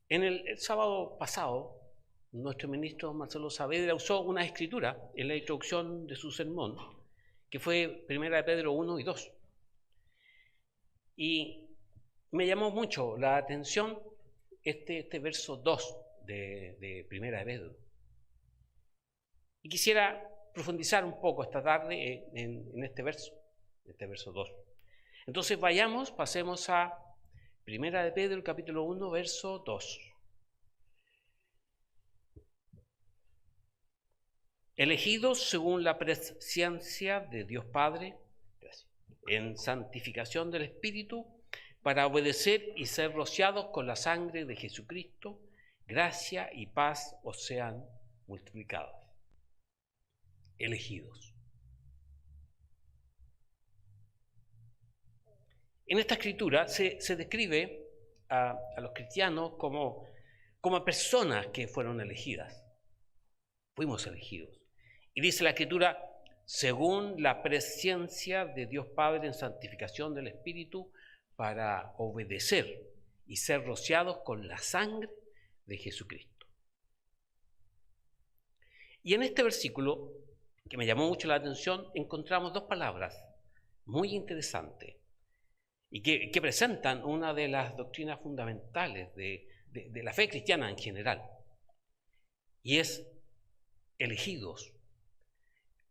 En el sábado pasado, nuestro ministro Marcelo Saavedra usó una escritura en la introducción de su sermón, que fue 1 de Pedro 1 y 2. Y me llamó mucho la atención este verso 2 de 1 de Pedro. Y quisiera profundizar un poco esta tarde en este verso 2. Entonces pasemos a 1 de Pedro, capítulo 1, verso 2. Elegidos según la presciencia de Dios Padre, en santificación del Espíritu, para obedecer y ser rociados con la sangre de Jesucristo, gracia y paz os sean multiplicadas. Elegidos. En esta escritura se describe a los cristianos como personas que fueron elegidas. Fuimos elegidos. Y dice la escritura, según la presciencia de Dios Padre en santificación del Espíritu, para obedecer y ser rociados con la sangre de Jesucristo. Y en este versículo, que me llamó mucho la atención, encontramos dos palabras muy interesantes y que presentan una de las doctrinas fundamentales de la fe cristiana en general. Y es elegidos,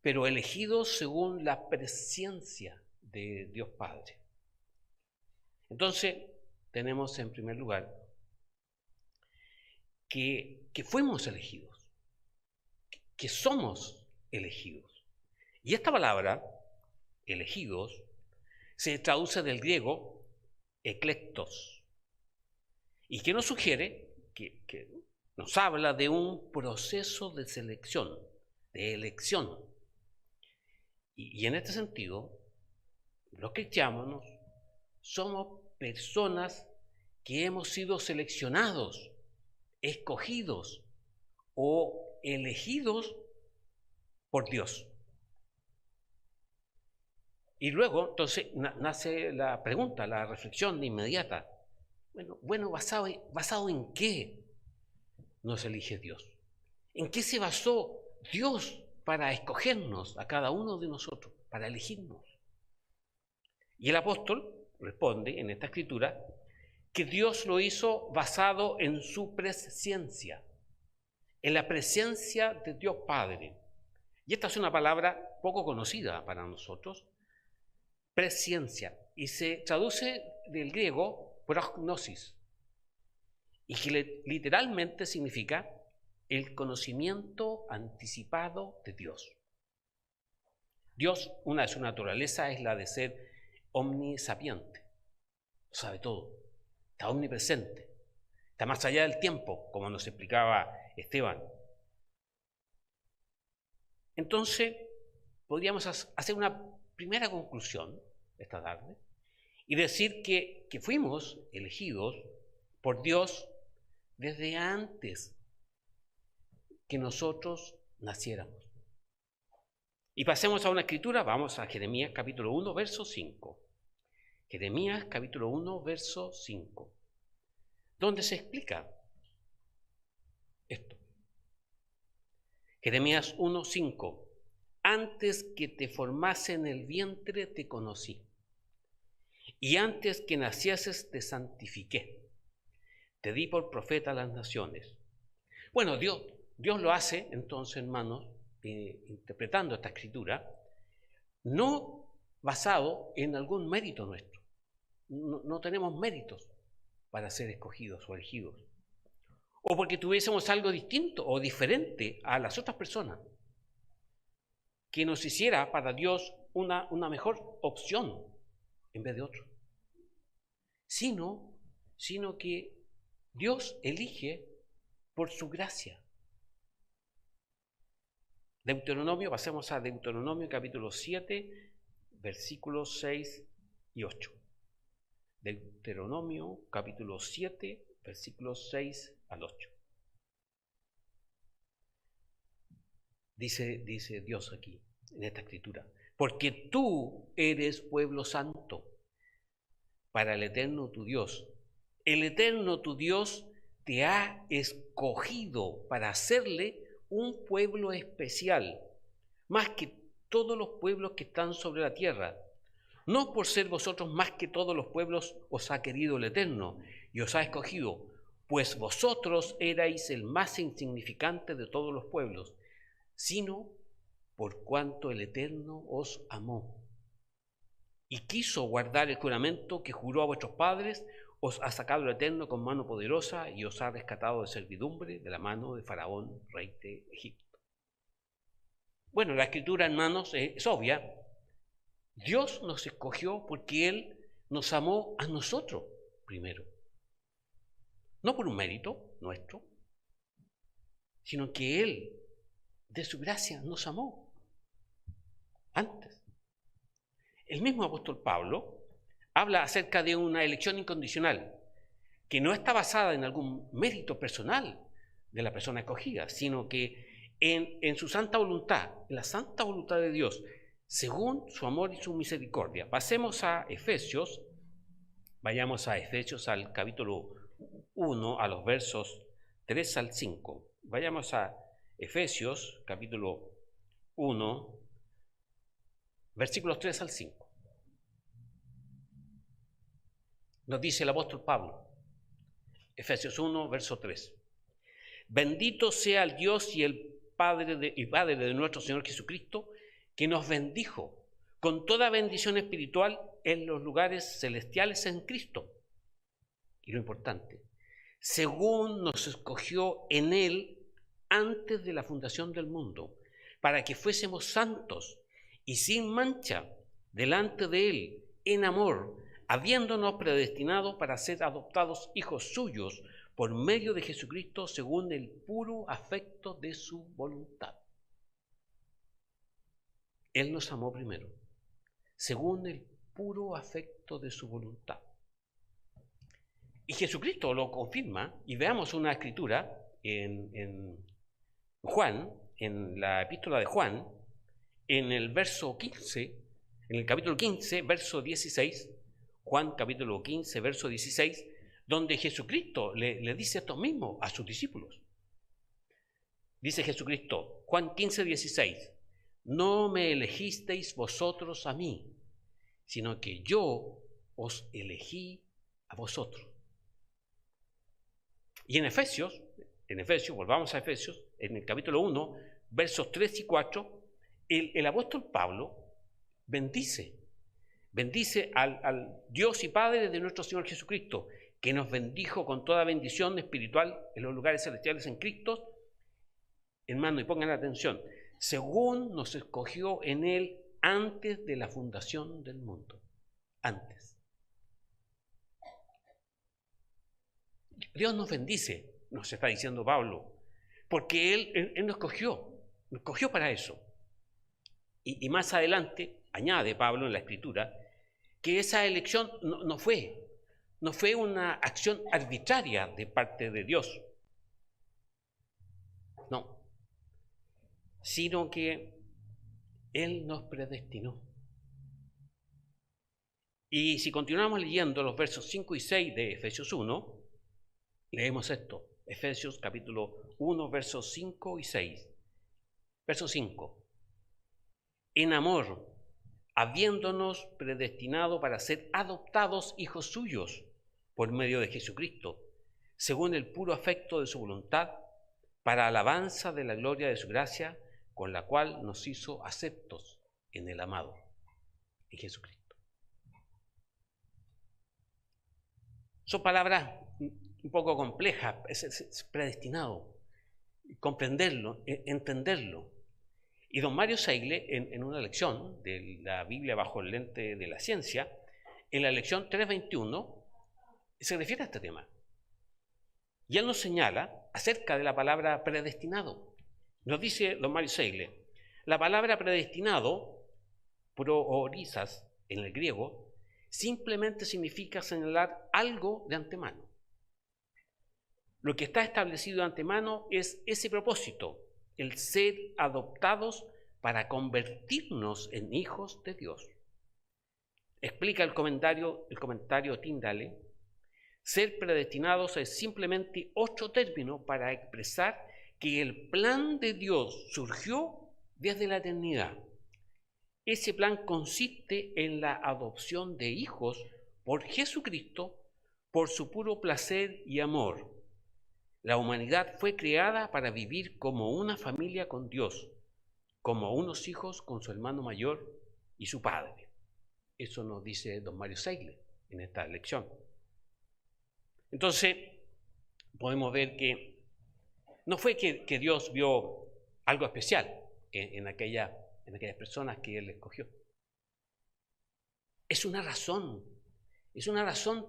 pero elegidos según la presciencia de Dios Padre. Entonces, tenemos en primer lugar que fuimos elegidos, que somos elegidos. Y esta palabra, elegidos, se traduce del griego eklektos, y que nos sugiere, que nos habla de un proceso de selección, de elección. Y en este sentido, los cristianos somos personas que hemos sido seleccionados, escogidos o elegidos por Dios. Y luego, entonces, nace la pregunta, la reflexión inmediata. Bueno, ¿basado en qué nos elige Dios? ¿En qué se basó Dios para escogernos a cada uno de nosotros, para elegirnos? Y el apóstol responde en esta escritura que Dios lo hizo basado en su presciencia, en la presencia de Dios Padre. Y esta es una palabra poco conocida para nosotros, presciencia, y se traduce del griego prognosis, y que literalmente significa el conocimiento anticipado de Dios. Dios, una de su naturaleza es la de ser omnisapiente, lo sabe todo, está omnipresente, está más allá del tiempo, como nos explicaba Esteban. Entonces, podríamos hacer una primera conclusión esta tarde y decir que fuimos elegidos por Dios desde antes que nosotros naciéramos. Y pasemos a una escritura, vamos a Jeremías capítulo 1, verso 5. Jeremías capítulo 1, verso 5, donde se explica esto. Jeremías 1, 5. Antes que te formase en el vientre te conocí, y antes que nacieses te santifiqué, te di por profeta a las naciones. Bueno, Dios lo hace entonces, hermanos, interpretando esta escritura, no basado en algún mérito nuestro. No tenemos méritos para ser escogidos o elegidos, o porque tuviésemos algo distinto o diferente a las otras personas que nos hiciera para Dios una mejor opción en vez de otro, sino que Dios elige por su gracia. Deuteronomio, pasemos a Deuteronomio capítulo 7, versículos 6 y 8. Deuteronomio capítulo 7, versículos 6 al 8. Dice Dios aquí, en esta escritura, porque tú eres pueblo santo para el Eterno tu Dios. El Eterno tu Dios te ha escogido para hacerle un pueblo especial, más que todos los pueblos que están sobre la tierra. No por ser vosotros más que todos los pueblos os ha querido el Eterno y os ha escogido, pues vosotros erais el más insignificante de todos los pueblos, sino por cuanto el Eterno os amó y quiso guardar el juramento que juró a vuestros padres. Os ha sacado el Eterno con mano poderosa y os ha rescatado de servidumbre de la mano de Faraón, rey de Egipto. Bueno, la escritura, hermanos, es obvia. Dios nos escogió porque Él nos amó a nosotros primero. No por un mérito nuestro, sino que Él, de su gracia, nos amó antes. El mismo apóstol Pablo habla acerca de una elección incondicional que no está basada en algún mérito personal de la persona escogida, sino que en su santa voluntad, en la santa voluntad de Dios, según su amor y su misericordia. Pasemos a Efesios, vayamos a Efesios al capítulo 1, a los versos 3 al 5. Vayamos a Efesios, capítulo 1, versículos 3 al 5. Nos dice el apóstol Pablo, Efesios 1, verso 3. Bendito sea el Dios y el Padre de nuestro Señor Jesucristo, que nos bendijo con toda bendición espiritual en los lugares celestiales en Cristo. Y lo importante, según nos escogió en Él antes de la fundación del mundo, para que fuésemos santos y sin mancha delante de Él en amor, habiéndonos predestinado para ser adoptados hijos suyos por medio de Jesucristo según el puro afecto de su voluntad. Él nos amó primero, según el puro afecto de su voluntad. Y Jesucristo lo confirma, y veamos una escritura en Juan, en la epístola de Juan, en el verso 15, en el capítulo 15, verso 16, Juan capítulo 15, verso 16, donde Jesucristo le dice esto mismo a sus discípulos. Dice Jesucristo, Juan 15, 16, no me elegisteis vosotros a mí, sino que yo os elegí a vosotros. Y en Efesios, volvamos a Efesios, en el capítulo 1, versos 3 y 4, el apóstol Pablo bendice al Dios y Padre de nuestro Señor Jesucristo, que nos bendijo con toda bendición espiritual en los lugares celestiales en Cristo. Hermano, y pongan atención, según nos escogió en Él antes de la fundación del mundo. Antes. Dios nos bendice, nos está diciendo Pablo, porque Él nos escogió para eso. Y más adelante, añade Pablo en la Escritura, que esa elección no fue una acción arbitraria de parte de Dios. No. Sino que Él nos predestinó. Y si continuamos leyendo los versos 5 y 6 de Efesios 1, leemos esto. Efesios capítulo 1, versos 5 y 6. Verso 5. En amor, habiéndonos predestinado para ser adoptados hijos suyos por medio de Jesucristo, según el puro afecto de su voluntad, para alabanza de la gloria de su gracia, con la cual nos hizo aceptos en el amado, en Jesucristo. Son palabras un poco complejas, es predestinado, comprenderlo, entenderlo. Y don Mario Seigle, en una lección de la Biblia bajo el lente de la ciencia, en la lección 321, se refiere a este tema. Y él nos señala acerca de la palabra predestinado. Nos dice don Mario Seigle, la palabra predestinado, proorisas en el griego, simplemente significa señalar algo de antemano. Lo que está establecido de antemano es ese propósito, el ser adoptados para convertirnos en hijos de Dios. Explica el comentario Tyndale, Ser predestinados es simplemente otro término para expresar que el plan de Dios surgió desde la eternidad. Ese plan consiste en la adopción de hijos por Jesucristo por su puro placer y amor. La humanidad fue creada para vivir como una familia con Dios, como unos hijos con su hermano mayor y su padre. Eso nos dice don Mario Seidler en esta lección. Entonces, podemos ver que no fue que Dios vio algo especial en aquellas personas que Él escogió. Es una razón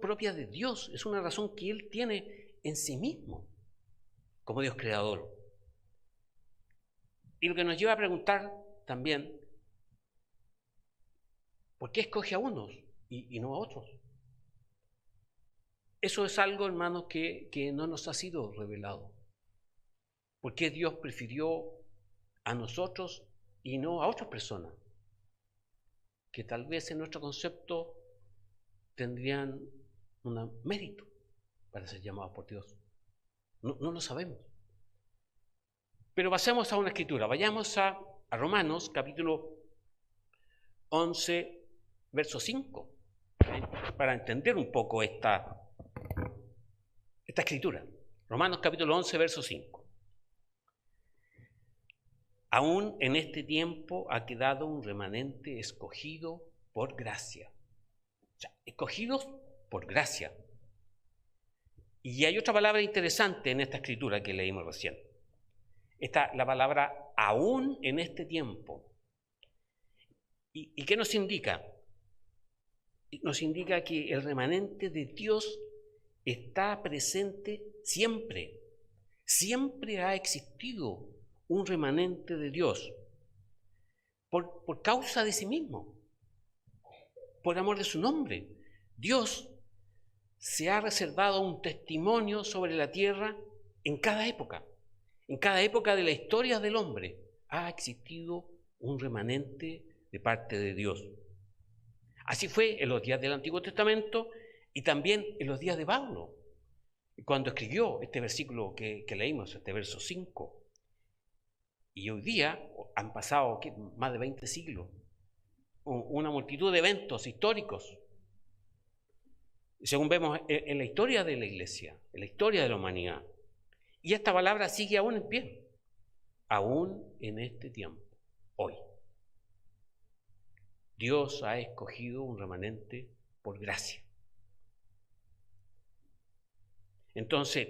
propia de Dios, es una razón que Él tiene en sí mismo, como Dios creador. Y lo que nos lleva a preguntar también, ¿por qué escoge a unos y no a otros? Eso es algo, hermanos, que no nos ha sido revelado. ¿Por qué Dios prefirió a nosotros y no a otras personas que tal vez en nuestro concepto tendrían un mérito para ser llamados por Dios? No lo sabemos. Pero pasemos a una escritura. Vayamos a Romanos, capítulo 11, verso 5, para entender un poco esta escritura. Romanos, capítulo 11, verso 5. Aún en este tiempo ha quedado un remanente escogido por gracia. O sea, escogidos por gracia. Y hay otra palabra interesante en esta escritura que leímos recién. Está la palabra aún en este tiempo. ¿Y qué nos indica? Nos indica que el remanente de Dios está presente siempre. Siempre ha existido un remanente de Dios por causa de sí mismo, por amor de su nombre. Dios se ha reservado un testimonio sobre la tierra en cada época. En cada época de la historia del hombre ha existido un remanente de parte de Dios. Así fue en los días del Antiguo Testamento y también en los días de Pablo, cuando escribió este versículo que leímos, este verso 5. Y hoy día han pasado más de 20 siglos, una multitud de eventos históricos. Según vemos en la historia de la Iglesia, en la historia de la humanidad. Y esta palabra sigue aún en pie, aún en este tiempo, hoy. Dios ha escogido un remanente por gracia. Entonces,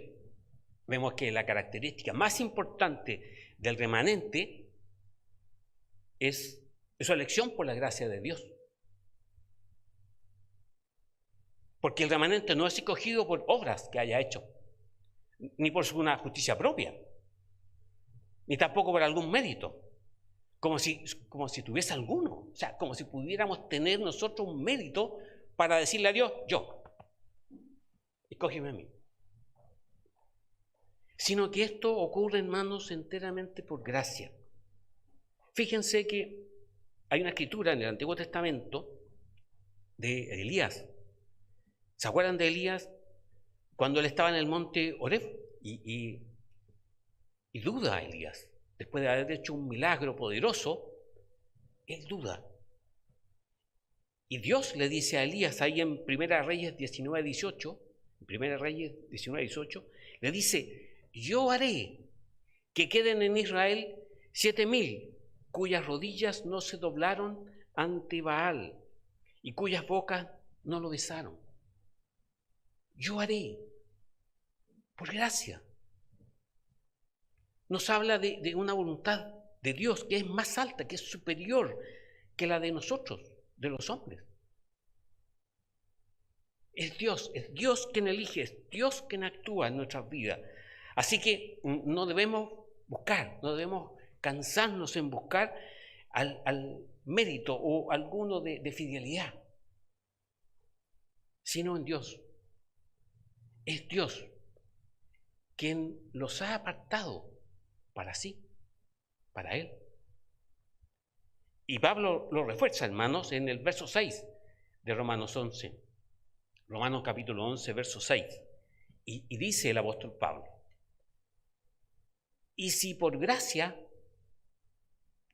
vemos que la característica más importante del remanente es su elección por la gracia de Dios. Porque el remanente no es escogido por obras que haya hecho, ni por una justicia propia, ni tampoco por algún mérito, como si tuviese alguno, o sea, como si pudiéramos tener nosotros un mérito para decirle a Dios, yo, escógeme a mí. Sino que esto ocurre, hermanos, enteramente por gracia. Fíjense que hay una escritura en el Antiguo Testamento de Elías. ¿Se acuerdan de Elías cuando él estaba en el monte Horeb? Y duda Elías. Después de haber hecho un milagro poderoso, él duda. Y Dios le dice a Elías, ahí en 1 Reyes 19:18, le dice, yo haré que queden en Israel 7,000 cuyas rodillas no se doblaron ante Baal y cuyas bocas no lo besaron. Yo haré, por gracia. Nos habla de una voluntad de Dios que es más alta, que es superior que la de nosotros, de los hombres. Es Dios quien elige, es Dios quien actúa en nuestras vidas. Así que no debemos cansarnos en buscar al mérito o alguno de fidelidad, sino en Dios. Es Dios quien los ha apartado para sí, para Él. Y Pablo lo refuerza, hermanos, en el verso 6 de Romanos 11. Romanos capítulo 11, verso 6. Y dice el apóstol Pablo: y si por gracia,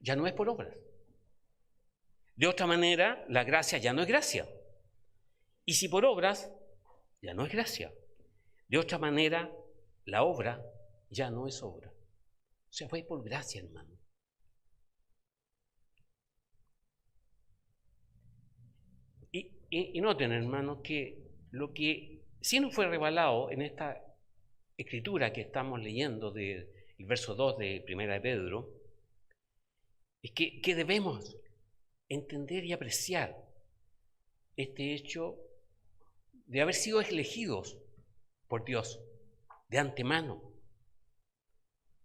ya no es por obras. De otra manera, la gracia ya no es gracia. Y si por obras, ya no es gracia. De otra manera, la obra ya no es obra. O sea, fue por gracia, hermano. Y noten, hermano, que lo que sí nos fue revelado en esta escritura que estamos leyendo del verso 2 de Primera de Pedro, es que debemos entender y apreciar este hecho de haber sido elegidos por Dios de antemano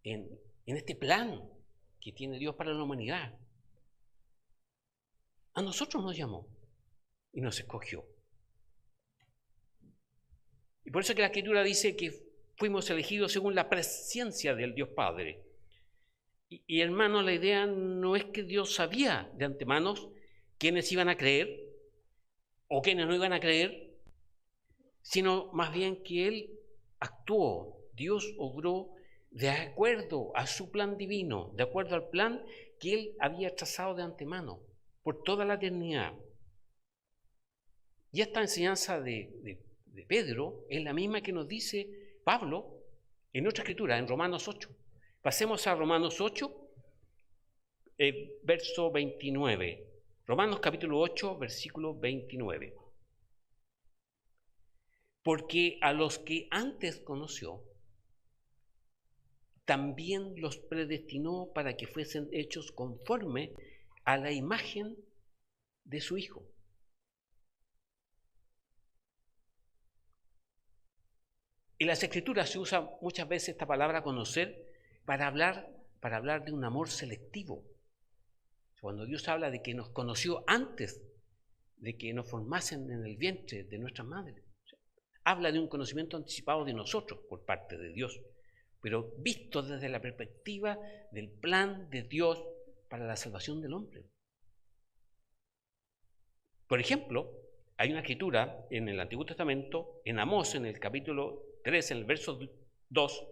en este plan que tiene Dios para la humanidad. A nosotros nos llamó y nos escogió. Y por eso que la Escritura dice que fuimos elegidos según la presciencia del Dios Padre. Y hermano, la idea no es que Dios sabía de antemano quiénes iban a creer o quiénes no iban a creer, sino más bien que Él actuó, Dios obró de acuerdo a su plan divino, de acuerdo al plan que Él había trazado de antemano por toda la eternidad. Y esta enseñanza de Pedro es la misma que nos dice Pablo en otra escritura, en Romanos 8. Pasemos a Romanos 8, verso 29. Romanos capítulo 8, versículo 29. Porque a los que antes conoció, también los predestinó para que fuesen hechos conforme a la imagen de su Hijo. En las Escrituras se usa muchas veces esta palabra conocer para hablar de un amor selectivo. Cuando Dios habla de que nos conoció antes de que nos formasen en el vientre de nuestra madre, habla de un conocimiento anticipado de nosotros por parte de Dios, pero visto desde la perspectiva del plan de Dios para la salvación del hombre. Por ejemplo, hay una escritura en el Antiguo Testamento, en Amós, en el capítulo 3, en el verso 2,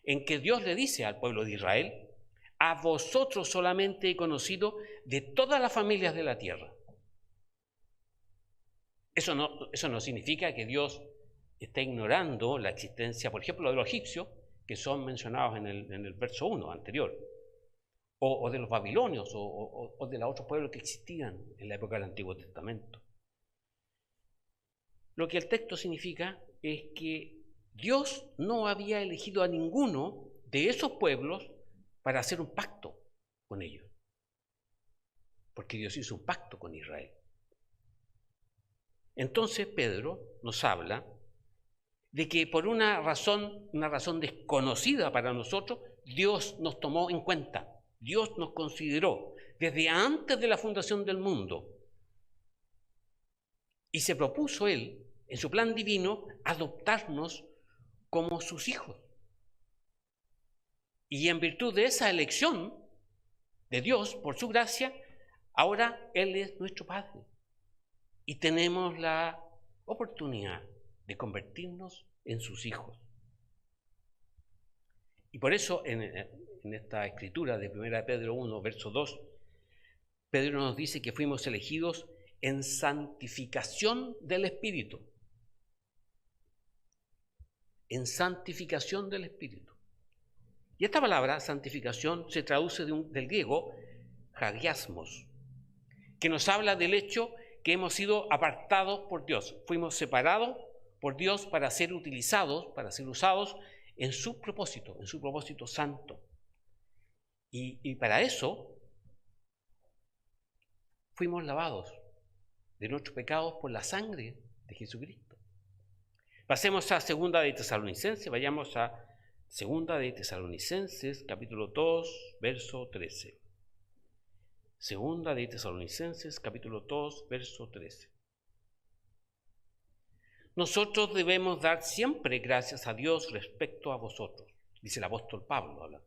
en que Dios le dice al pueblo de Israel: a vosotros solamente he conocido de todas las familias de la tierra. Eso no significa que Dios esté ignorando la existencia, por ejemplo, de los egipcios, que son mencionados en el verso 1 anterior, o de los babilonios, o de los otros pueblos que existían en la época del Antiguo Testamento. Lo que el texto significa es que Dios no había elegido a ninguno de esos pueblos para hacer un pacto con ellos, porque Dios hizo un pacto con Israel. Entonces Pedro nos habla de que por una razón desconocida para nosotros, Dios nos tomó en cuenta, Dios nos consideró desde antes de la fundación del mundo, y se propuso Él, en su plan divino, adoptarnos como sus hijos. Y en virtud de esa elección de Dios, por su gracia, ahora Él es nuestro Padre. Y tenemos la oportunidad de convertirnos en sus hijos. Y por eso en esta escritura de 1 Pedro 1, verso 2, Pedro nos dice que fuimos elegidos en santificación del Espíritu. En santificación del Espíritu. Y esta palabra, santificación, se traduce del griego hagiasmos, que nos habla del hecho que hemos sido apartados por Dios. Fuimos separados por Dios para ser utilizados, para ser usados en su propósito santo. Y para eso fuimos lavados de nuestros pecados por la sangre de Jesucristo. Pasemos a Segunda de Tesalonicenses, vayamos a Segunda de Tesalonicenses, capítulo 2, verso 13. Segunda de Tesalonicenses, capítulo 2, verso 13. Nosotros debemos dar siempre gracias a Dios respecto a vosotros, dice el apóstol Pablo, habla.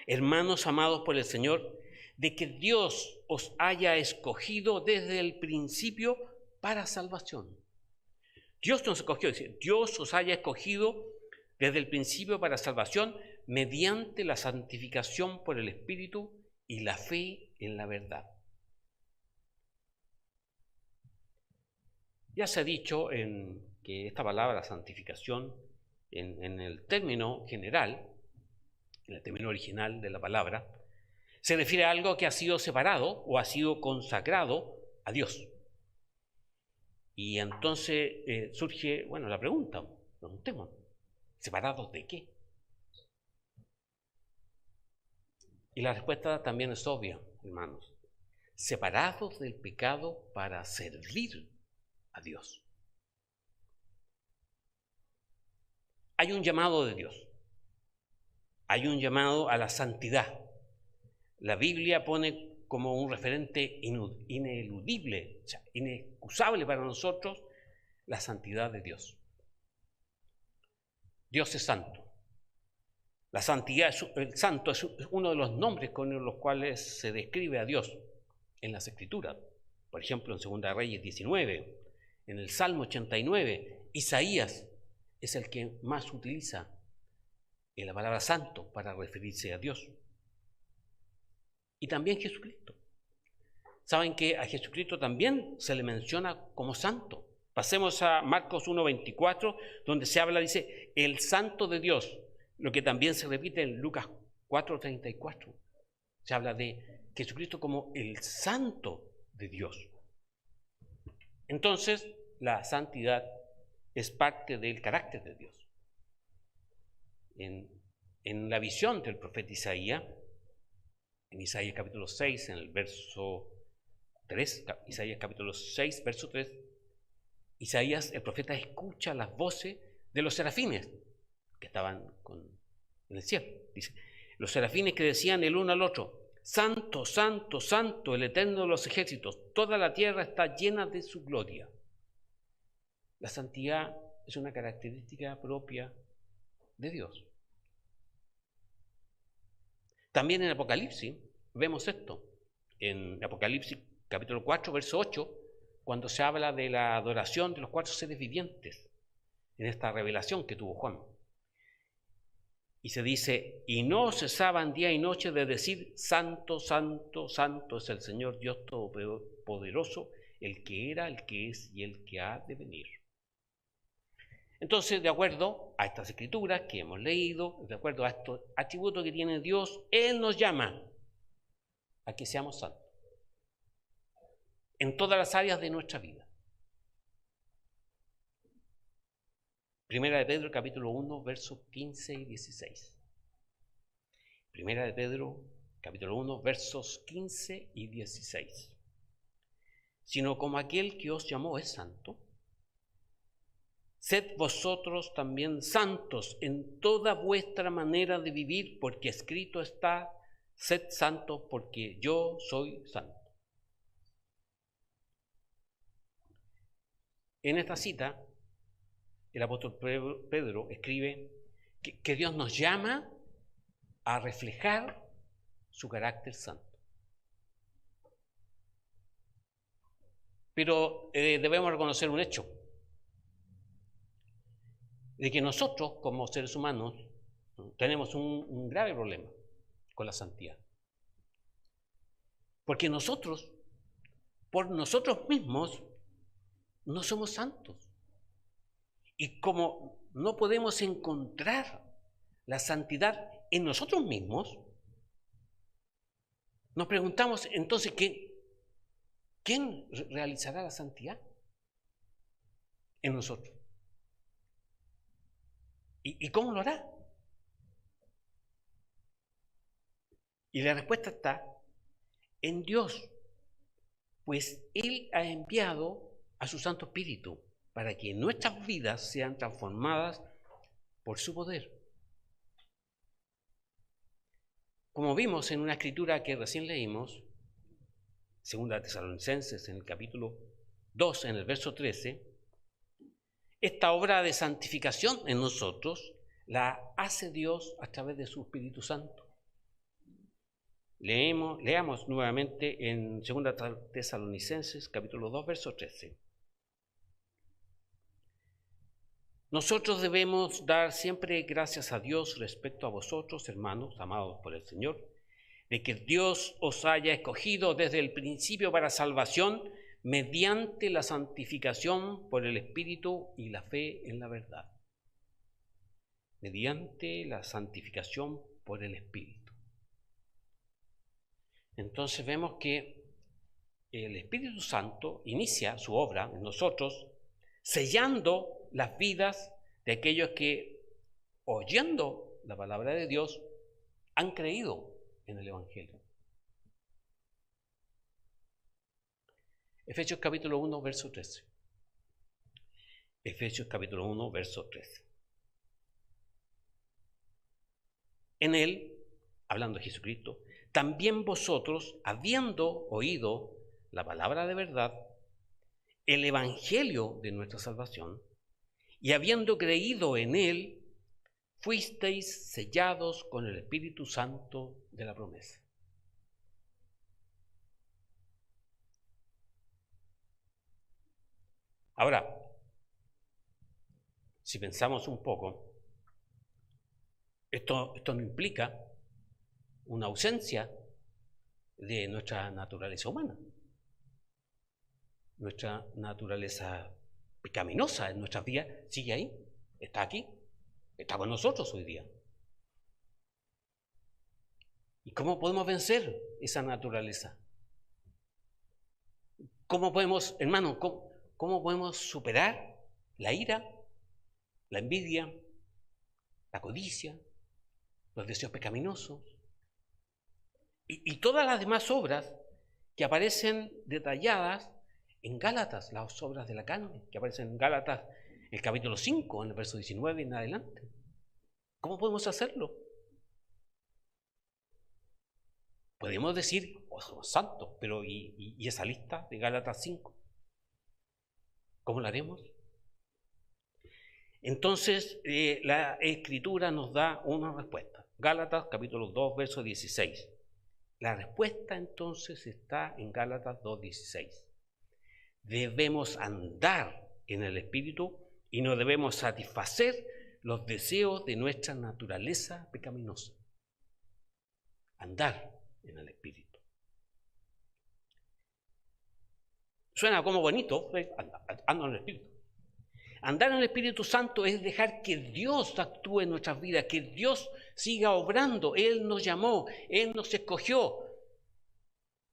Hermanos amados por el Señor, de que Dios os haya escogido desde el principio para salvación. Dios nos escogió, dice, Dios os haya escogido desde el principio para salvación mediante la santificación por el Espíritu y la fe en la verdad. Ya se ha dicho que esta palabra santificación, en el término general, en el término original de la palabra, se refiere a algo que ha sido separado o ha sido consagrado a Dios. Y entonces surge, la preguntemos, ¿separados de qué? Y la respuesta también es obvia, hermanos. Separados del pecado para servir a Dios. Hay un llamado de Dios. Hay un llamado a la santidad. La Biblia pone como un referente ineludible, o sea, inexcusable para nosotros, la santidad de Dios. Dios es santo. La santidad, el santo es uno de los nombres con los cuales se describe a Dios en las Escrituras. Por ejemplo, en 2 Reyes 19, en el Salmo 89, Isaías es el que más utiliza la palabra santo para referirse a Dios. Y también Jesucristo. Saben que a Jesucristo también se le menciona como santo. Pasemos a Marcos 1:24, donde se habla, dice, el santo de Dios, lo que también se repite en Lucas 4:34. Se habla de Jesucristo como el santo de Dios. Entonces, la santidad es parte del carácter de Dios. En la visión del profeta Isaías, en Isaías capítulo 6, en el verso 3, Isaías capítulo 6, verso 3, Isaías, el profeta, escucha las voces de los serafines que estaban en el cielo. Dice, los serafines que decían el uno al otro, santo, santo, santo, el eterno de los ejércitos, toda la tierra está llena de su gloria. La santidad es una característica propia de Dios. También en Apocalipsis vemos esto. En Apocalipsis capítulo 4, verso 8, cuando se habla de la adoración de los 4 seres vivientes, en esta revelación que tuvo Juan. Y se dice, y no cesaban día y noche de decir, santo, santo, santo es el Señor Dios Todopoderoso, el que era, el que es y el que ha de venir. Entonces, de acuerdo a estas escrituras que hemos leído, de acuerdo a estos atributos que tiene Dios, Él nos llama a que seamos santos en todas las áreas de nuestra vida. Primera de Pedro, capítulo 1, versos 15 y 16. Primera de Pedro, capítulo 1, versos 15 y 16. Sino como aquel que os llamó es santo, sed vosotros también santos en toda vuestra manera de vivir, porque escrito está, sed santos porque yo soy santo. En esta cita, el apóstol Pedro escribe que Dios nos llama a reflejar su carácter santo. Pero debemos reconocer un hecho, de que nosotros como seres humanos tenemos un grave problema con la santidad. Porque nosotros, por nosotros mismos, no somos santos. Y como no podemos encontrar la santidad en nosotros mismos, nos preguntamos entonces, ¿quién realizará la santidad en nosotros? ¿Y cómo lo hará? Y la respuesta está en Dios, pues Él ha enviado a su Santo Espíritu para que nuestras vidas sean transformadas por su poder. Como vimos en una escritura que recién leímos, 2 Tesalonicenses, en el capítulo 2, en el verso 13, esta obra de santificación en nosotros la hace Dios a través de su Espíritu Santo. Leamos nuevamente en 2 Tesalonicenses, capítulo 2, verso 13. Nosotros debemos dar siempre gracias a Dios respecto a vosotros, hermanos, amados por el Señor, de que Dios os haya escogido desde el principio para salvación mediante la santificación por el Espíritu y la fe en la verdad. Mediante la santificación por el Espíritu. Entonces vemos que el Espíritu Santo inicia su obra en nosotros, sellando las vidas de aquellos que, oyendo la palabra de Dios, han creído en el Evangelio. Efesios capítulo 1, verso 13. Efesios capítulo 1, verso 13. En él, hablando de Jesucristo, también vosotros, habiendo oído la palabra de verdad, el evangelio de nuestra salvación, y habiendo creído en él, fuisteis sellados con el Espíritu Santo de la promesa. Ahora, si pensamos un poco, esto no implica una ausencia de nuestra naturaleza humana, nuestra naturaleza pecaminosa en nuestras vidas sigue ahí, está aquí, está con nosotros hoy día. ¿Y cómo podemos vencer esa naturaleza? ¿Cómo podemos, hermano, cómo podemos superar la ira, la envidia, la codicia, los deseos pecaminosos y todas las demás obras que aparecen detalladas en Gálatas, las obras de la carne, que aparecen en Gálatas, el capítulo 5, en el verso 19 en adelante? ¿Cómo podemos hacerlo? Podemos decir, oh, somos santos, pero ¿y esa lista de Gálatas 5? ¿Cómo la haremos? Entonces, la Escritura nos da una respuesta. Gálatas, capítulo 2, verso 16. La respuesta entonces está en Gálatas 2:16. Debemos andar en el Espíritu y no debemos satisfacer los deseos de nuestra naturaleza pecaminosa. Andar en el Espíritu. Suena como bonito, ando en el Espíritu. Andar en el Espíritu Santo es dejar que Dios actúe en nuestras vidas, que Dios siga obrando. Él nos llamó, Él nos escogió,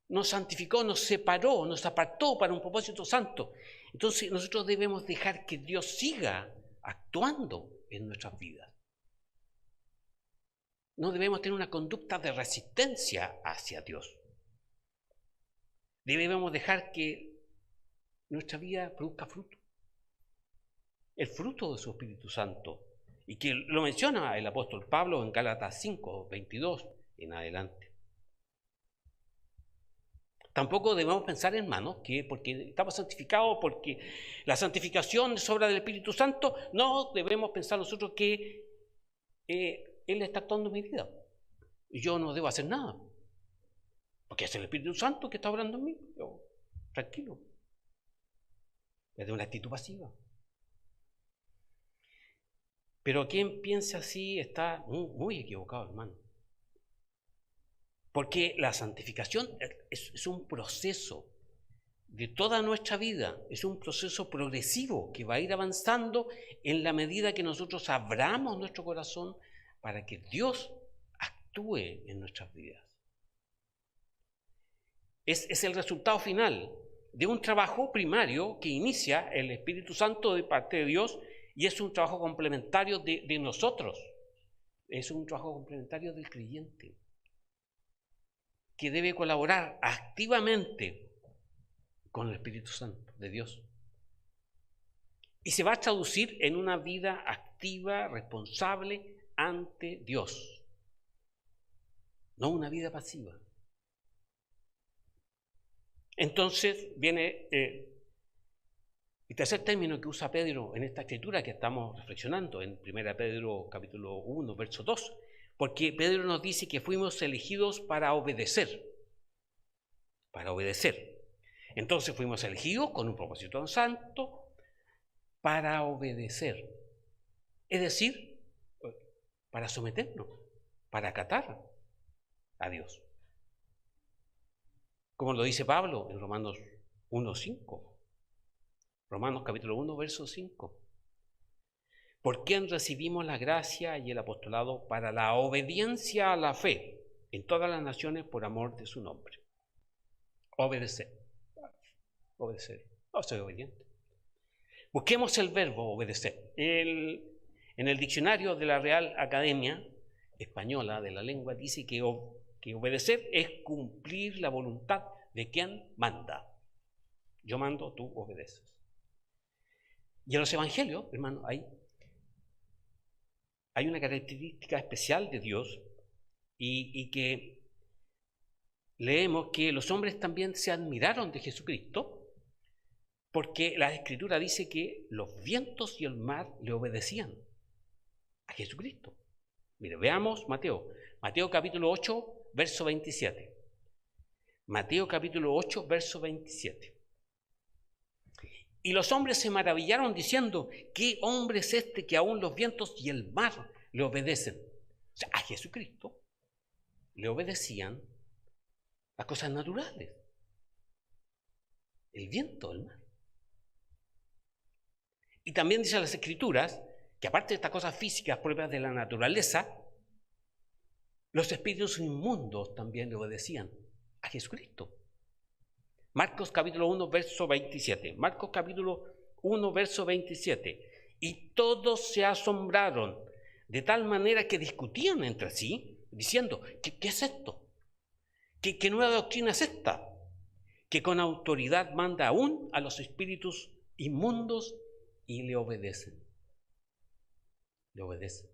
nos santificó, nos separó, nos apartó para un propósito santo. Entonces nosotros debemos dejar que Dios siga actuando en nuestras vidas. No debemos tener una conducta de resistencia hacia Dios. Debemos dejar que nuestra vida produzca fruto. El fruto de su Espíritu Santo, y que lo menciona el apóstol Pablo en Gálatas 5, 22 en adelante. Tampoco debemos pensar, hermanos, que porque estamos santificados, porque la santificación es obra del Espíritu Santo, no debemos pensar nosotros que Él está actuando en mi vida y yo no debo hacer nada, porque es el Espíritu Santo que está obrando en mí. Yo, tranquilo, es de una actitud pasiva. Pero quien piensa así está muy equivocado, hermano. Porque la santificación es un proceso de toda nuestra vida, es un proceso progresivo que va a ir avanzando en la medida que nosotros abramos nuestro corazón para que Dios actúe en nuestras vidas. Es el resultado final de un trabajo primario que inicia el Espíritu Santo de parte de Dios. Y es un trabajo complementario de nosotros, es un trabajo complementario del creyente, que debe colaborar activamente con el Espíritu Santo de Dios. Y se va a traducir en una vida activa, responsable ante Dios, no una vida pasiva. Entonces viene el tercer término que usa Pedro en esta escritura que estamos reflexionando en 1 Pedro capítulo 1, verso 2, porque Pedro nos dice que fuimos elegidos para obedecer. Para obedecer. Entonces fuimos elegidos con un propósito santo para obedecer. Es decir, para someternos, para acatar a Dios. Como lo dice Pablo en Romanos 1:5. Romanos capítulo 1, verso 5. Por quien recibimos la gracia y el apostolado para la obediencia a la fe en todas las naciones por amor de su nombre. Obedecer. Obedecer. No soy obediente. Busquemos el verbo obedecer. En el diccionario de la Real Academia Española de la Lengua dice que obedecer es cumplir la voluntad de quien manda. Yo mando, tú obedeces. Y en los evangelios, hermano, hay una característica especial de Dios y que leemos que los hombres también se admiraron de Jesucristo porque la Escritura dice que los vientos y el mar le obedecían a Jesucristo. Mire, veamos Mateo capítulo 8, verso 27. Mateo capítulo 8, verso 27. Y los hombres se maravillaron diciendo, ¿qué hombre es este que aún los vientos y el mar le obedecen? O sea, a Jesucristo le obedecían las cosas naturales. El viento, el mar. Y también dicen las Escrituras que aparte de estas cosas físicas propias de la naturaleza, los espíritus inmundos también le obedecían a Jesucristo. Marcos capítulo 1, verso 27. Marcos capítulo 1, verso 27. Y todos se asombraron de tal manera que discutían entre sí, diciendo, ¿qué es esto? ¿Qué nueva doctrina es esta? Que con autoridad manda aún a los espíritus inmundos y le obedecen. Le obedecen.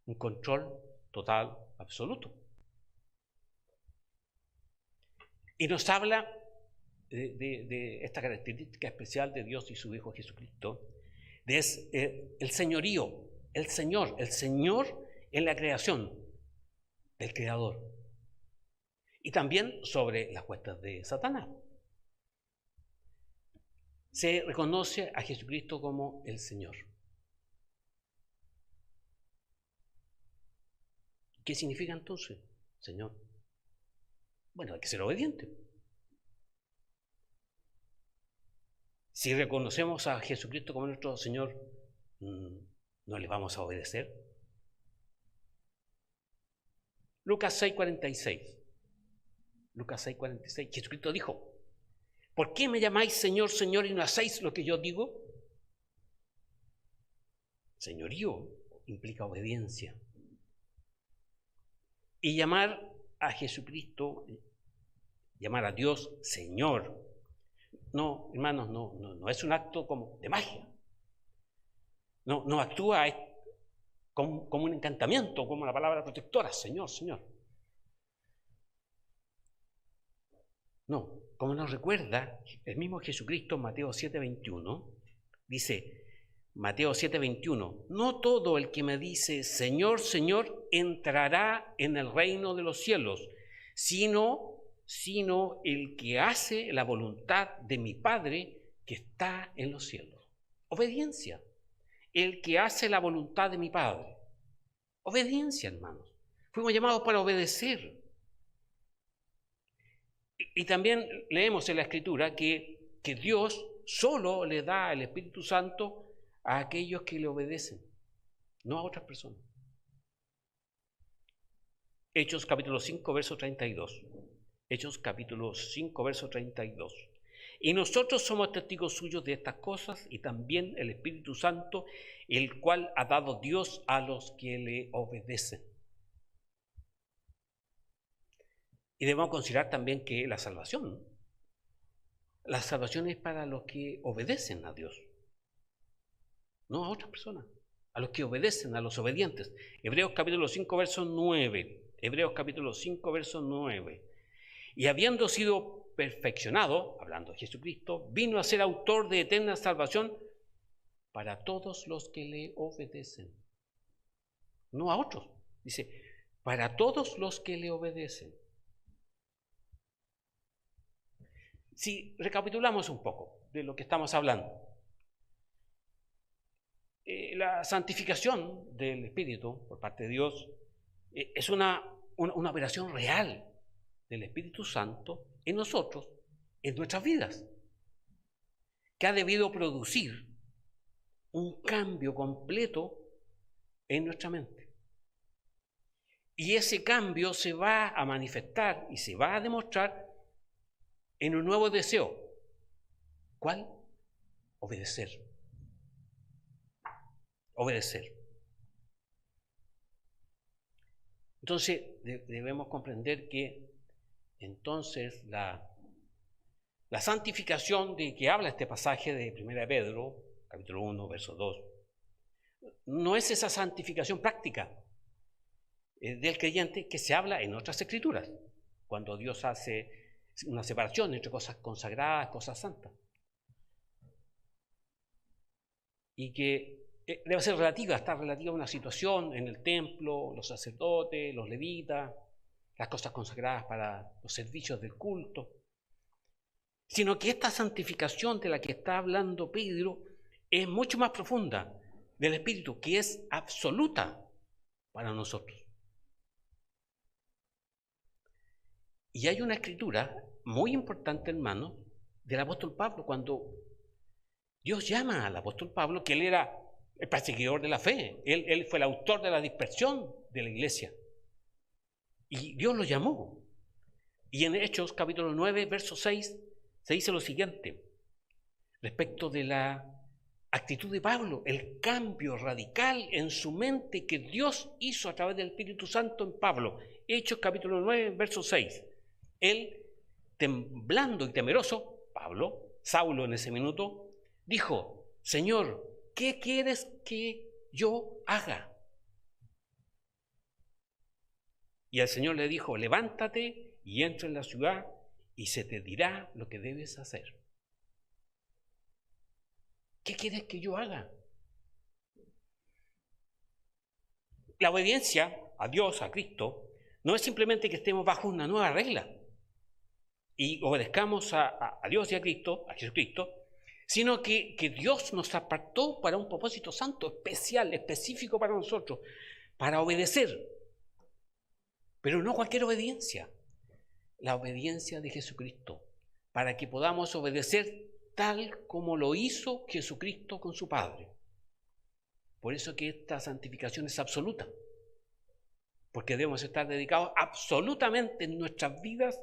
Un control total, absoluto. Y nos habla de esta característica especial de Dios y su Hijo Jesucristo, de el señorío, el Señor en la creación, del Creador. Y también sobre las huestes de Satanás. Se reconoce a Jesucristo como el Señor. ¿Qué significa entonces, Señor? Bueno, hay que ser obediente. Si reconocemos a Jesucristo como nuestro Señor, ¿no le vamos a obedecer? Lucas 6:46. Lucas 6:46. Jesucristo dijo, ¿por qué me llamáis Señor, Señor y no hacéis lo que yo digo? Señorío implica obediencia. Y llamar a Jesucristo, llamar a Dios Señor, no, hermanos, no es un acto como de magia. No actúa como un encantamiento, como la palabra protectora, Señor, Señor. No, como nos recuerda el mismo Jesucristo en Mateo 7:21, dice Mateo 7:21, no todo el que me dice Señor, Señor entrará en el reino de los cielos, sino el que hace la voluntad de mi Padre que está en los cielos. Obediencia. El que hace la voluntad de mi Padre. Obediencia, hermanos. Fuimos llamados para obedecer. Y también leemos en la Escritura que Dios solo le da el Espíritu Santo a aquellos que le obedecen, no a otras personas. Hechos capítulo 5, verso 32. Hechos capítulo 5, verso 32. Y nosotros somos testigos suyos de estas cosas y también el Espíritu Santo, el cual ha dado Dios a los que le obedecen. Y debemos considerar también que la salvación es para los que obedecen a Dios, no a otras personas, a los que obedecen, a los obedientes. Hebreos capítulo 5, verso 9. Hebreos capítulo 5, verso 9. Y habiendo sido perfeccionado, hablando de Jesucristo, vino a ser autor de eterna salvación para todos los que le obedecen. No a otros. Dice, para todos los que le obedecen. Si recapitulamos un poco de lo que estamos hablando. la santificación del Espíritu por parte de Dios es una operación real del Espíritu Santo en nosotros, en nuestras vidas, que ha debido producir un cambio completo en nuestra mente. Y ese cambio se va a manifestar y se va a demostrar en un nuevo deseo. ¿Cuál? Obedecer. Obedecer. Entonces debemos comprender que entonces la santificación de que habla este pasaje de 1 Pedro, capítulo 1, verso 2, no es esa santificación práctica del creyente que se habla en otras escrituras, cuando Dios hace una separación entre cosas consagradas, cosas santas, y que debe ser relativa, está relativa a una situación en el templo, los sacerdotes, los levitas, las cosas consagradas para los servicios del culto, sino que esta santificación de la que está hablando Pedro es mucho más profunda del Espíritu, que es absoluta para nosotros. Y hay una escritura muy importante, hermano, del apóstol Pablo, cuando Dios llama al apóstol Pablo, que él era el perseguidor de la fe, él fue el autor de la dispersión de la iglesia, y Dios lo llamó. Y en Hechos capítulo 9, verso 6, se dice lo siguiente, respecto de la actitud de Pablo, el cambio radical en su mente que Dios hizo a través del Espíritu Santo en Pablo. Hechos capítulo 9, verso 6. Él, temblando y temeroso, Pablo, Saulo en ese minuto, dijo, Señor, ¿qué quieres que yo haga? Y el Señor le dijo, levántate y entra en la ciudad y se te dirá lo que debes hacer. ¿Qué quieres que yo haga? La obediencia a Dios, a Cristo, no es simplemente que estemos bajo una nueva regla y obedezcamos a Dios y a Cristo, a Jesucristo, sino que Dios nos apartó para un propósito santo, especial, específico para nosotros, para obedecer. Pero no cualquier obediencia, la obediencia de Jesucristo, para que podamos obedecer tal como lo hizo Jesucristo con su Padre. Por eso que esta santificación es absoluta, porque debemos estar dedicados absolutamente en nuestras vidas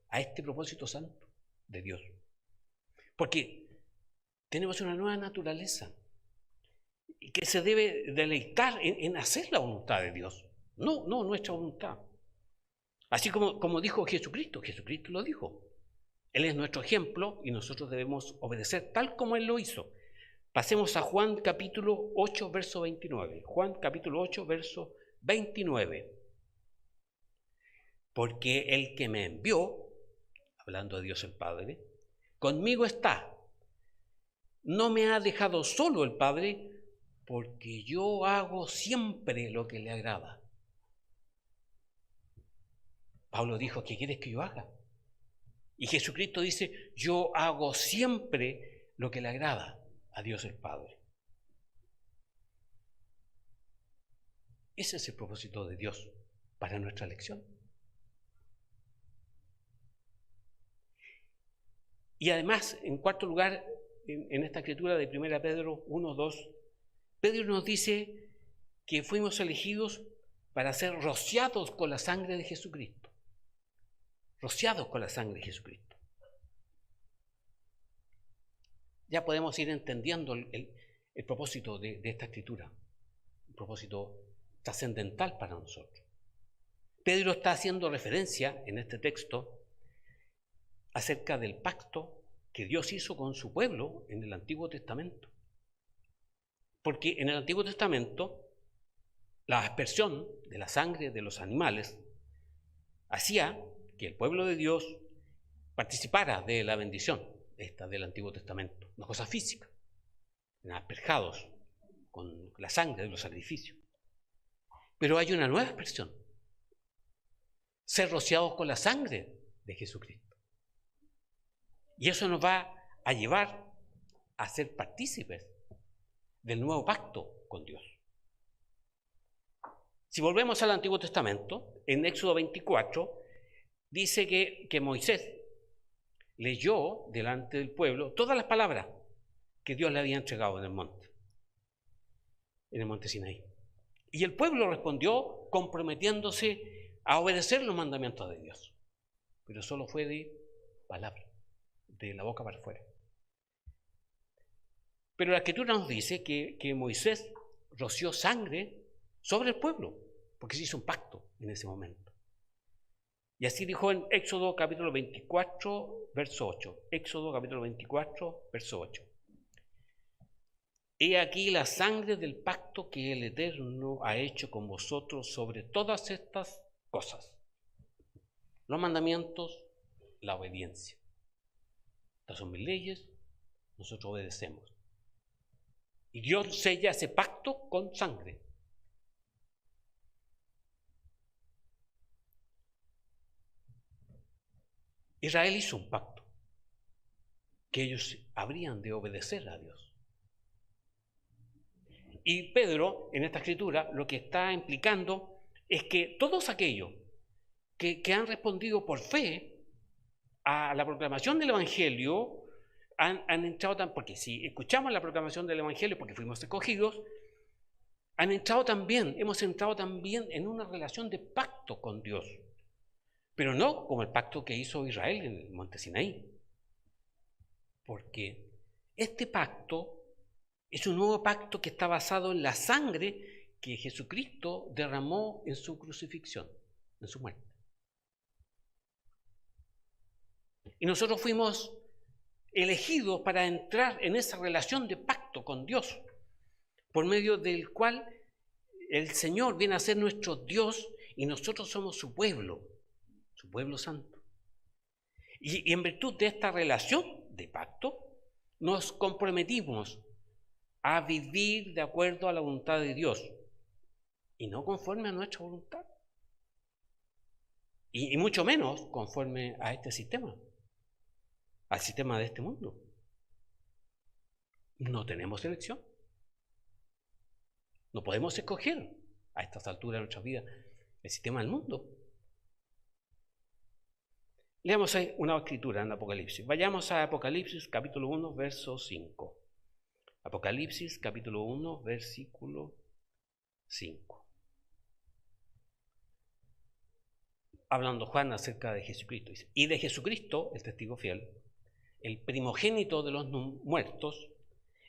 a este propósito santo de Dios. Porque tenemos una nueva naturaleza que se debe deleitar en hacer la voluntad de Dios, no nuestra voluntad. Así como dijo Jesucristo lo dijo. Él es nuestro ejemplo y nosotros debemos obedecer tal como Él lo hizo. Pasemos a Juan capítulo 8, verso 29. Juan capítulo 8, verso 29. Porque el que me envió, hablando de Dios el Padre, conmigo está. No me ha dejado solo el Padre, porque yo hago siempre lo que le agrada. Pablo dijo, ¿qué quieres que yo haga? Y Jesucristo dice, yo hago siempre lo que le agrada a Dios el Padre. Ese es el propósito de Dios para nuestra elección. Y además, en cuarto lugar, en esta escritura de 1 Pedro 1, 2, Pedro nos dice que fuimos elegidos para ser rociados con la sangre de Jesucristo. Rociados con la sangre de Jesucristo. Ya podemos ir entendiendo el propósito de esta escritura, un propósito trascendental para nosotros. Pedro está haciendo referencia en este texto acerca del pacto que Dios hizo con su pueblo en el Antiguo Testamento. Porque en el Antiguo Testamento la aspersión de la sangre de los animales hacía que el pueblo de Dios participara de la bendición esta del Antiguo Testamento, una cosa física, asperjados con la sangre de los sacrificios. Pero hay una nueva expresión, ser rociados con la sangre de Jesucristo. Y eso nos va a llevar a ser partícipes del nuevo pacto con Dios. Si volvemos al Antiguo Testamento, en Éxodo 24, dice que Moisés leyó delante del pueblo todas las palabras que Dios le había entregado en el monte Sinaí. Y el pueblo respondió comprometiéndose a obedecer los mandamientos de Dios. Pero solo fue de palabra, de la boca para afuera. Pero la Escritura nos dice que Moisés roció sangre sobre el pueblo, porque se hizo un pacto en ese momento. Y así dijo en Éxodo capítulo 24, verso 8. Éxodo capítulo 24, verso 8. He aquí la sangre del pacto que el Eterno ha hecho con vosotros sobre todas estas cosas. Los mandamientos, la obediencia. Estas son mis leyes, nosotros obedecemos. Y Dios sella ese pacto con sangre. Israel hizo un pacto que ellos habrían de obedecer a Dios. Y Pedro, en esta escritura, lo que está implicando es que todos aquellos que han respondido por fe a la proclamación del Evangelio han entrado tan, porque si escuchamos la proclamación del Evangelio porque fuimos escogidos, hemos entrado también en una relación de pacto con Dios, pero no como el pacto que hizo Israel en el monte Sinaí, porque este pacto es un nuevo pacto que está basado en la sangre que Jesucristo derramó en su crucifixión, en su muerte. Y nosotros fuimos elegidos para entrar en esa relación de pacto con Dios, por medio del cual el Señor viene a ser nuestro Dios y nosotros somos su pueblo santo. Y en virtud de esta relación de pacto, nos comprometimos a vivir de acuerdo a la voluntad de Dios y no conforme a nuestra voluntad. Y mucho menos conforme a este sistema, al sistema de este mundo. No tenemos elección. No podemos escoger a estas alturas de nuestra vida el sistema del mundo. Leamos ahí una escritura en Apocalipsis. Vayamos a Apocalipsis capítulo 1, verso 5. Apocalipsis capítulo 1, versículo 5. Hablando Juan acerca de Jesucristo, dice, y de Jesucristo, el testigo fiel, el primogénito de los muertos,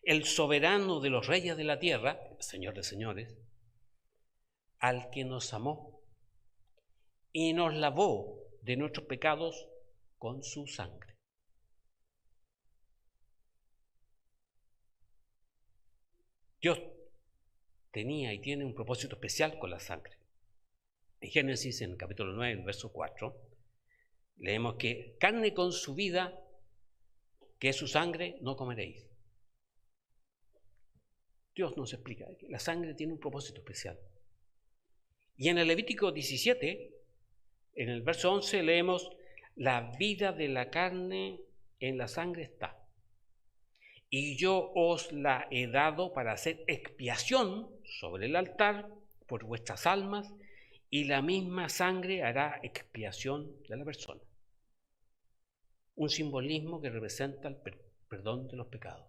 el soberano de los reyes de la tierra, Señor de señores, al que nos amó y nos lavó de nuestros pecados con su sangre. Dios tenía y tiene un propósito especial con la sangre. En Génesis, en el capítulo 9, verso 4, leemos que carne con su vida, que es su sangre, no comeréis. Dios nos explica que la sangre tiene un propósito especial. Y en el Levítico 17, en el verso 11, leemos, la vida de la carne en la sangre está. Y yo os la he dado para hacer expiación sobre el altar por vuestras almas, y la misma sangre hará expiación de la persona. Un simbolismo que representa el perdón de los pecados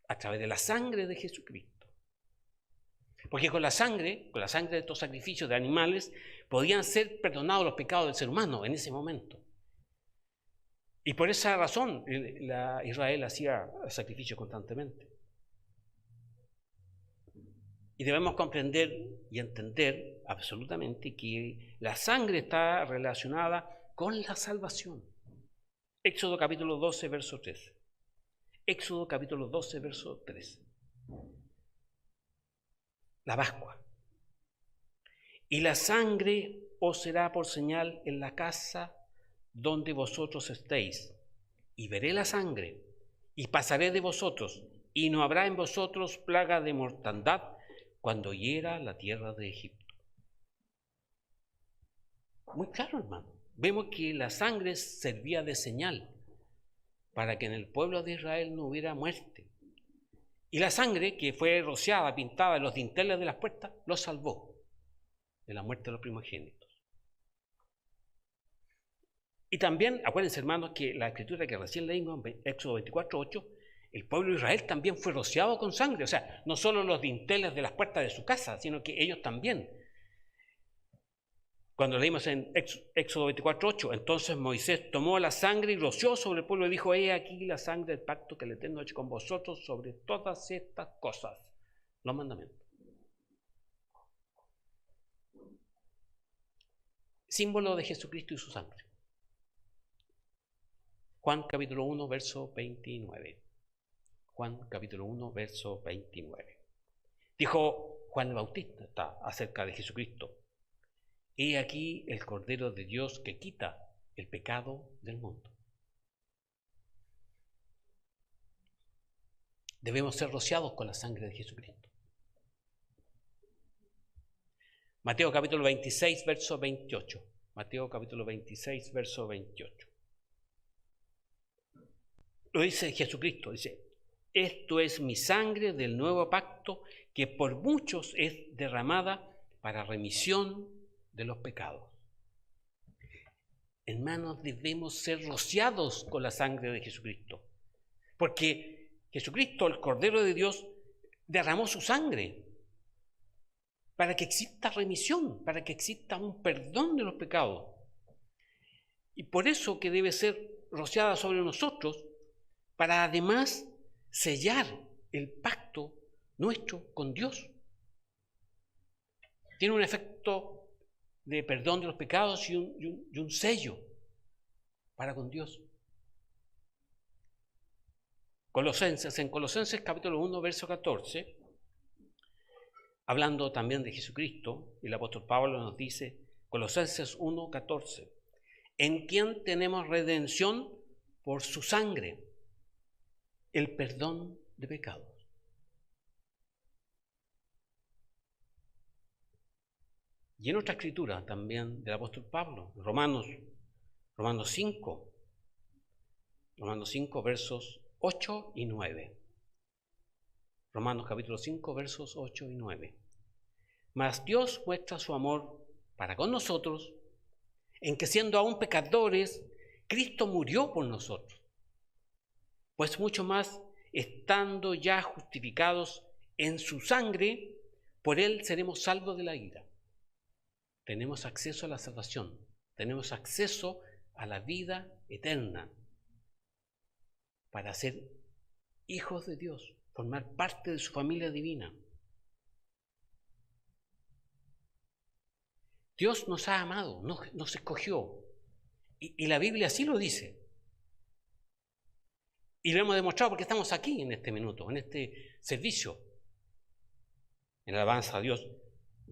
a través de la sangre de Jesucristo. Porque con la sangre de estos sacrificios de animales, podían ser perdonados los pecados del ser humano en ese momento. Y por esa razón Israel hacía sacrificios constantemente. Y debemos comprender y entender absolutamente que la sangre está relacionada con la salvación. Éxodo capítulo 12, verso 13. Éxodo capítulo 12, verso 13. La Pascua. Y la sangre os será por señal en la casa donde vosotros estéis, y veré la sangre, y pasaré de vosotros, y no habrá en vosotros plaga de mortandad cuando hiera la tierra de Egipto. Muy claro, hermano. Vemos que la sangre servía de señal para que en el pueblo de Israel no hubiera muerte, Y la sangre que fue rociada, pintada en los dinteles de las puertas, los salvó de la muerte de los primogénitos. Y también, acuérdense hermanos, que la escritura que recién leímos en Éxodo 24:8, el pueblo de Israel también fue rociado con sangre. O sea, no solo los dinteles de las puertas de su casa, sino que ellos también. Cuando leímos en Éxodo 24:8, entonces Moisés tomó la sangre y roció sobre el pueblo y dijo: he aquí la sangre del pacto que el Eterno ha hecho con vosotros sobre todas estas cosas, los mandamientos. Símbolo de Jesucristo y su sangre. Juan capítulo 1, verso 29. Juan capítulo 1, verso 29. Dijo Juan el Bautista acerca de Jesucristo: he aquí el Cordero de Dios que quita el pecado del mundo. Debemos ser rociados con la sangre de Jesucristo. Mateo capítulo 26, verso 28. Mateo capítulo 26, verso 28. Lo dice Jesucristo, dice: esto es mi sangre del nuevo pacto, que por muchos es derramada para remisión de los pecados. Hermanos, debemos ser rociados con la sangre de Jesucristo, porque Jesucristo, el Cordero de Dios, derramó su sangre para que exista remisión, para que exista un perdón de los pecados. Y por eso que debe ser rociada sobre nosotros, para además sellar el pacto nuestro con Dios. Tiene un efecto de perdón de los pecados y un sello para con Dios. En Colosenses capítulo 1, verso 14, hablando también de Jesucristo, el apóstol Pablo nos dice, Colosenses 1, 14, en quien tenemos redención por su sangre, el perdón de pecados. Y en otra escritura también del apóstol Pablo, Romanos 5, versos 8 y 9. Romanos capítulo 5, versos 8 y 9. Mas Dios muestra su amor para con nosotros, en que siendo aún pecadores, Cristo murió por nosotros. Pues mucho más, estando ya justificados en su sangre, por él seremos salvos de la ira. Tenemos acceso a la salvación, tenemos acceso a la vida eterna para ser hijos de Dios, formar parte de su familia divina. Dios nos ha amado, nos escogió, y la Biblia así lo dice. Y lo hemos demostrado porque estamos aquí en este minuto, en este servicio, en alabanza a Dios.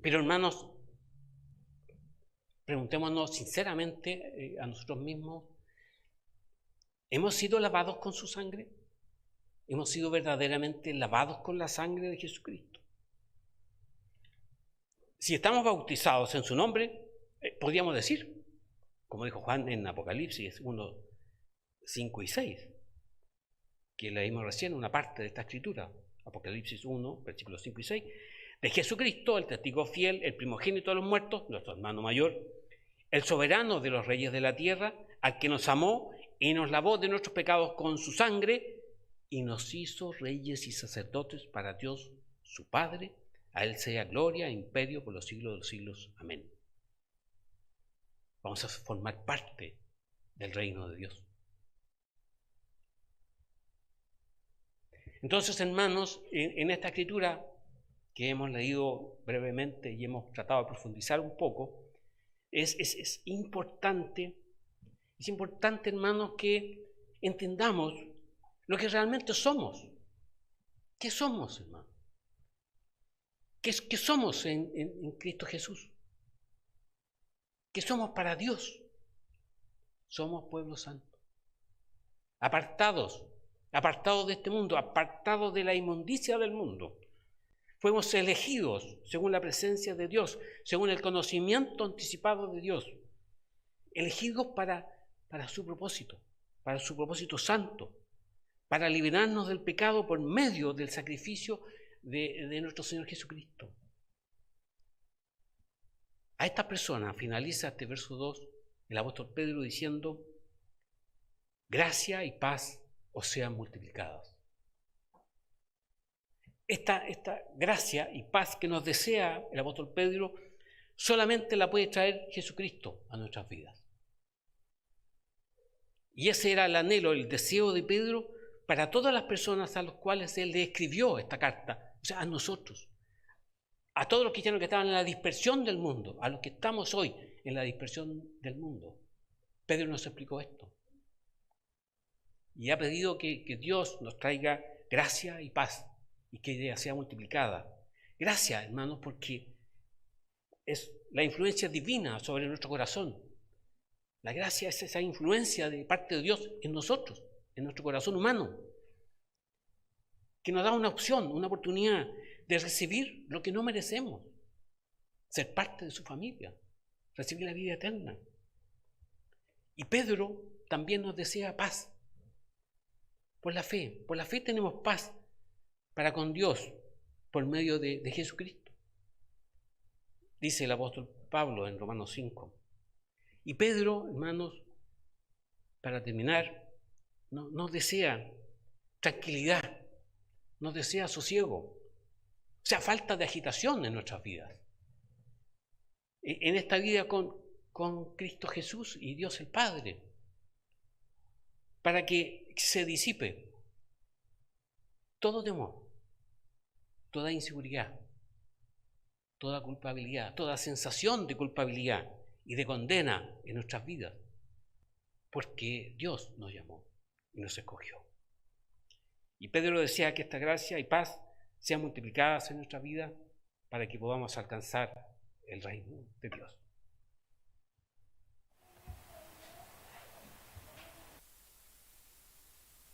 Pero hermanos, preguntémonos sinceramente a nosotros mismos, ¿hemos sido lavados con su sangre? ¿Hemos sido verdaderamente lavados con la sangre de Jesucristo? Si estamos bautizados en su nombre, podríamos decir, como dijo Juan en Apocalipsis 1, 5 y 6, que leímos recién una parte de esta escritura, Apocalipsis 1, versículos 5 y 6, de Jesucristo, el testigo fiel, el primogénito de los muertos, nuestro hermano mayor, el soberano de los reyes de la tierra, al que nos amó y nos lavó de nuestros pecados con su sangre y nos hizo reyes y sacerdotes para Dios su Padre. A él sea gloria e imperio por los siglos de los siglos. Amén. Vamos a formar parte del reino de Dios. Entonces, hermanos, en esta escritura que hemos leído brevemente y hemos tratado de profundizar un poco, es importante, hermanos, que entendamos lo que realmente somos. ¿Qué somos, hermanos? ¿Qué somos en Cristo Jesús? ¿Qué somos para Dios? Somos pueblo santo, apartados de este mundo, apartados de la inmundicia del mundo. Fuimos elegidos según la presencia de Dios, según el conocimiento anticipado de Dios, elegidos para su propósito santo, para liberarnos del pecado por medio del sacrificio de nuestro Señor Jesucristo. A esta persona finaliza este verso 2, el apóstol Pedro diciendo: gracia y paz os sean multiplicadas. Esta gracia y paz que nos desea el apóstol Pedro solamente la puede traer Jesucristo a nuestras vidas. Y ese era el anhelo, el deseo de Pedro para todas las personas a las cuales él le escribió esta carta, o sea, a nosotros, a todos los cristianos que estaban en la dispersión del mundo, a los que estamos hoy en la dispersión del mundo. Pedro nos explicó esto. Y ha pedido que Dios nos traiga gracia y paz y que ella sea multiplicada. Gracia, hermanos, porque es la influencia divina sobre nuestro corazón. La gracia es esa influencia de parte de Dios en nosotros, en nuestro corazón humano, que nos da una opción, una oportunidad de recibir lo que no merecemos, ser parte de su familia, recibir la vida eterna. Y Pedro también nos desea paz. Por la fe tenemos paz para con Dios por medio de Jesucristo. Dice el apóstol Pablo en Romanos 5. Y Pedro, hermanos, para terminar, nos desea tranquilidad, nos desea sosiego, o sea, falta de agitación en nuestras vidas. En esta vida con Cristo Jesús y Dios el Padre, para que se disipe todo temor, toda inseguridad, toda culpabilidad, toda sensación de culpabilidad y de condena en nuestras vidas, porque Dios nos llamó y nos escogió. Y Pedro desea que esta gracia y paz sean multiplicadas en nuestra vida para que podamos alcanzar el reino de Dios.